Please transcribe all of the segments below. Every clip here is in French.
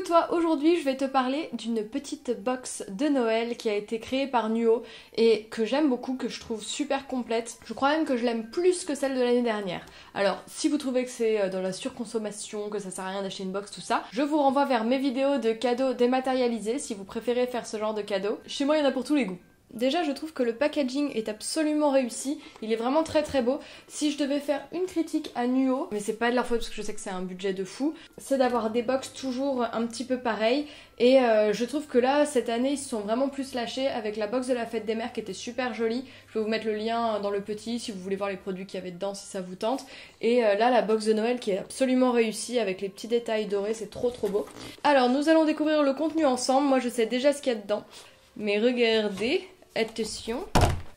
Coucou toi, aujourd'hui je vais te parler d'une petite box de Noël qui a été créée par Nuo et que j'aime beaucoup, que je trouve super complète. Je crois même que je l'aime plus que celle de l'année dernière. Alors si vous trouvez que c'est dans la surconsommation, que ça sert à rien d'acheter une box, tout ça, je vous renvoie vers mes vidéos de cadeaux dématérialisés si vous préférez faire ce genre de cadeaux. Chez moi il y en a pour tous les goûts. Déjà, je trouve que le packaging est absolument réussi, il est vraiment très beau. Si je devais faire une critique à Nuo, mais c'est pas de leur faute parce que je sais que c'est un budget de fou, c'est d'avoir des box toujours un petit peu pareilles. Et je trouve que là, cette année, ils se sont vraiment plus lâchés avec la box de la fête des mères qui était super jolie. Je peux vous mettre le lien dans le petit si vous voulez voir les produits qu'il y avait dedans, si ça vous tente. Et là, la box de Noël qui est absolument réussie avec les petits détails dorés, c'est trop beau. Alors, nous allons découvrir le contenu ensemble. Moi, je sais déjà ce qu'il y a dedans. Mais regardez... Attention.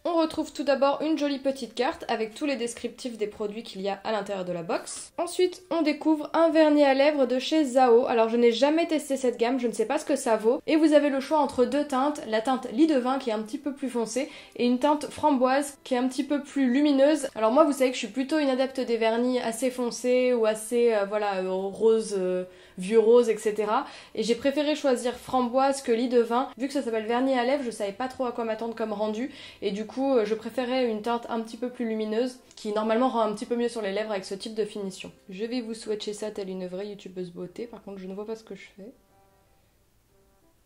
On retrouve tout d'abord une jolie petite carte avec tous les descriptifs des produits qu'il y a à l'intérieur de la box. Ensuite, on découvre un vernis à lèvres de chez Zao. Alors je n'ai jamais testé cette gamme, je ne sais pas ce que ça vaut. Et vous avez le choix entre deux teintes, la teinte lit de vin qui est un petit peu plus foncée et une teinte framboise qui est un petit peu plus lumineuse. Alors moi vous savez que je suis plutôt une adepte des vernis assez foncés ou assez rose, vieux rose, etc. Et j'ai préféré choisir framboise que lit de vin. Vu que ça s'appelle vernis à lèvres, je savais pas trop à quoi m'attendre comme rendu. Et du coup, je préférais une teinte un petit peu plus lumineuse qui normalement rend un petit peu mieux sur les lèvres avec ce type de finition. Je vais vous swatcher ça telle une vraie youtubeuse beauté. Par contre, je ne vois pas ce que je fais.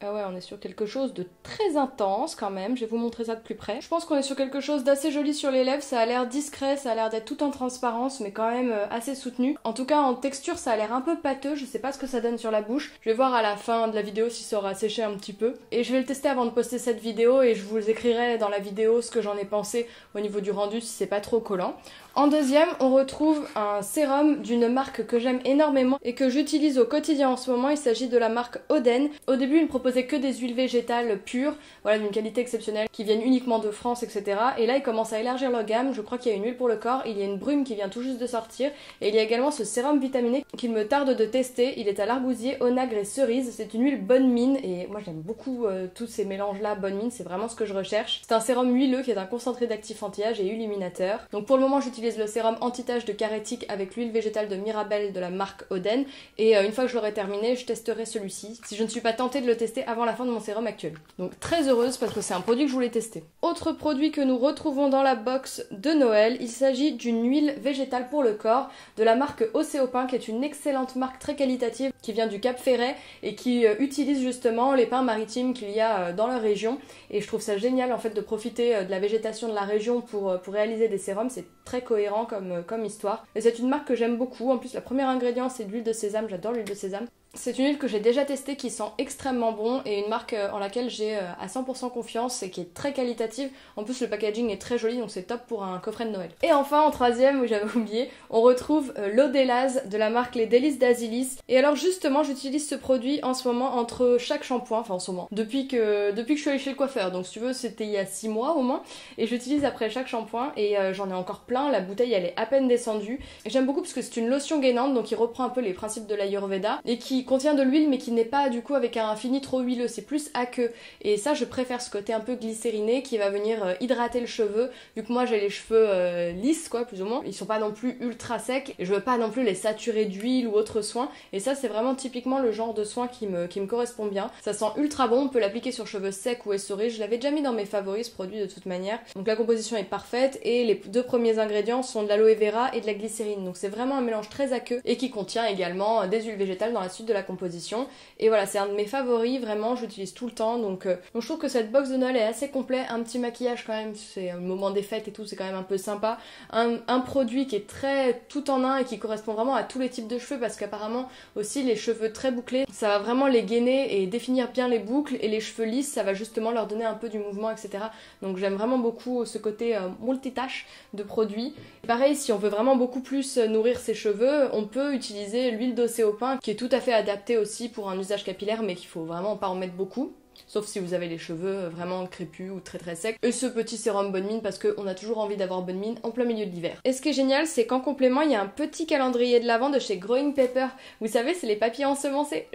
Ah ouais, on est sur quelque chose de très intense quand même, je vais vous montrer ça de plus près. Je pense qu'on est sur quelque chose d'assez joli sur les lèvres, ça a l'air discret, ça a l'air d'être tout en transparence, mais quand même assez soutenu. En tout cas, en texture, ça a l'air un peu pâteux, je sais pas ce que ça donne sur la bouche. Je vais voir à la fin de la vidéo si ça aura séché un petit peu. Et je vais le tester avant de poster cette vidéo et je vous écrirai dans la vidéo ce que j'en ai pensé au niveau du rendu si c'est pas trop collant. En deuxième, on retrouve un sérum d'une marque que j'aime énormément et que j'utilise au quotidien en ce moment. Il s'agit de la marque Oden. Au début, il ne proposait que des huiles végétales pures, voilà, d'une qualité exceptionnelle, qui viennent uniquement de France, etc. Et là, il commence à élargir leur gamme. Je crois qu'il y a une huile pour le corps, il y a une brume qui vient tout juste de sortir, et il y a également ce sérum vitaminé qu'il me tarde de tester. Il est à l'argousier, onagre et cerise. C'est une huile bonne mine, et moi j'aime beaucoup tous ces mélanges-là, bonne mine, c'est vraiment ce que je recherche. C'est un sérum huileux qui est un concentré d'actif anti-âge et illuminateur. Donc pour le moment, j'utilise le sérum anti-tache de Caretic avec l'huile végétale de Mirabelle de la marque Oden, et une fois que je l'aurai terminé, je testerai celui-ci si je ne suis pas tentée de le tester avant la fin de mon sérum actuel. Donc très heureuse parce que c'est un produit que je voulais tester. Autre produit que nous retrouvons dans la box de Noël, il s'agit d'une huile végétale pour le corps de la marque Océopin, qui est une excellente marque très qualitative qui vient du Cap Ferret et qui utilise justement les pins maritimes qu'il y a dans leur région, et je trouve ça génial en fait de profiter de la végétation de la région pour réaliser des sérums. C'est très cohérent comme histoire, et c'est une marque que j'aime beaucoup. En plus, le premier ingrédient c'est de l'huile de sésame, j'adore l'huile de sésame. C'est une huile que j'ai déjà testée qui sent extrêmement bon et une marque en laquelle j'ai à 100% confiance et qui est très qualitative. En plus, le packaging est très joli, donc c'est top pour un coffret de Noël. Et enfin, en troisième, où j'avais oublié, on retrouve l'eau d'Élase de la marque Les Délices d'Asilis. Et alors justement, j'utilise ce produit en ce moment entre chaque shampoing, enfin en ce moment, depuis que je suis allée chez le coiffeur. Donc si tu veux, c'était il y a 6 mois au moins. Et j'utilise après chaque shampoing et j'en ai encore plein. La bouteille, elle est à peine descendue. Et j'aime beaucoup parce que c'est une lotion gainante, donc il reprend un peu les principes de l'Ayurveda et qui contient de l'huile mais qui n'est pas du coup avec un fini trop huileux, c'est plus aqueux, et ça je préfère ce côté un peu glycériné qui va venir hydrater le cheveu, vu que moi j'ai les cheveux lisses quoi, plus ou moins, ils sont pas non plus ultra secs et je veux pas non plus les saturer d'huile ou autre soin, et ça c'est vraiment typiquement le genre de soin qui me correspond bien. Ça sent ultra bon, on peut l'appliquer sur cheveux secs ou essorés, je l'avais déjà mis dans mes favoris ce produit de toute manière, donc la composition est parfaite et les deux premiers ingrédients sont de l'aloe vera et de la glycérine, donc c'est vraiment un mélange très aqueux et qui contient également des huiles végétales dans la suite de la composition. Et voilà, c'est un de mes favoris, vraiment, j'utilise tout le temps, donc je trouve que cette box de Noël est assez complet. Un petit maquillage quand même, c'est le moment des fêtes et tout, c'est quand même un peu sympa. Un produit qui est très tout en un et qui correspond vraiment à tous les types de cheveux, parce qu'apparemment aussi les cheveux très bouclés, ça va vraiment les gainer et définir bien les boucles, et les cheveux lisses, ça va justement leur donner un peu du mouvement, etc. Donc j'aime vraiment beaucoup ce côté multitâche de produit. Pareil, si on veut vraiment beaucoup plus nourrir ses cheveux, on peut utiliser l'huile d'Océopin qui est tout à fait adaptée aussi pour un usage capillaire, mais qu'il faut vraiment pas en mettre beaucoup. Sauf si vous avez les cheveux vraiment crépus ou très secs. Et ce petit sérum bonne mine, parce qu'on a toujours envie d'avoir bonne mine en plein milieu de l'hiver. Et ce qui est génial, c'est qu'en complément, il y a un petit calendrier de l'Avent de chez Growing Pepper. Vous savez, c'est les papiers ensemencés.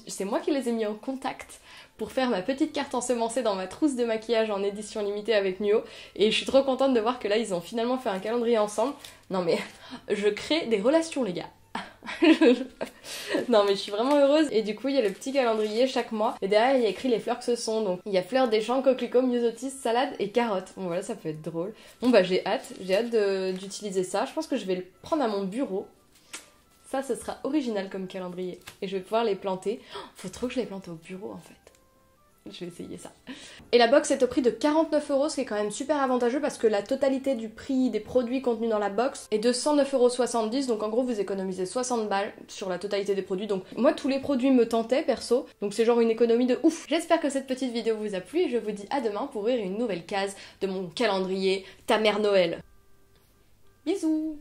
C'est moi qui les ai mis en contact pour faire ma petite carte ensemencée dans ma trousse de maquillage en édition limitée avec Nuo. Et je suis trop contente de voir que là, ils ont finalement fait un calendrier ensemble. Non mais, je crée des relations les gars. Non mais je suis vraiment heureuse. Et du coup il y a le petit calendrier chaque mois. Et derrière il y a écrit les fleurs que ce sont. Donc il y a fleurs des champs, coquelicots, myosotis, salade et carottes. Bon voilà, ça peut être drôle. Bon bah j'ai hâte d'utiliser ça. Je pense que je vais le prendre à mon bureau. Ça, ce sera original comme calendrier. Et je vais pouvoir les planter. Oh, faut trop que je les plante au bureau en fait. Je vais essayer ça. Et la box est au prix de 49 €, ce qui est quand même super avantageux parce que la totalité du prix des produits contenus dans la box est de 109,70 €. Donc en gros, vous économisez 60 balles sur la totalité des produits. Donc moi, tous les produits me tentaient perso. Donc c'est genre une économie de ouf. J'espère que cette petite vidéo vous a plu et je vous dis à demain pour ouvrir une nouvelle case de mon calendrier Ta Mère Noël. Bisous!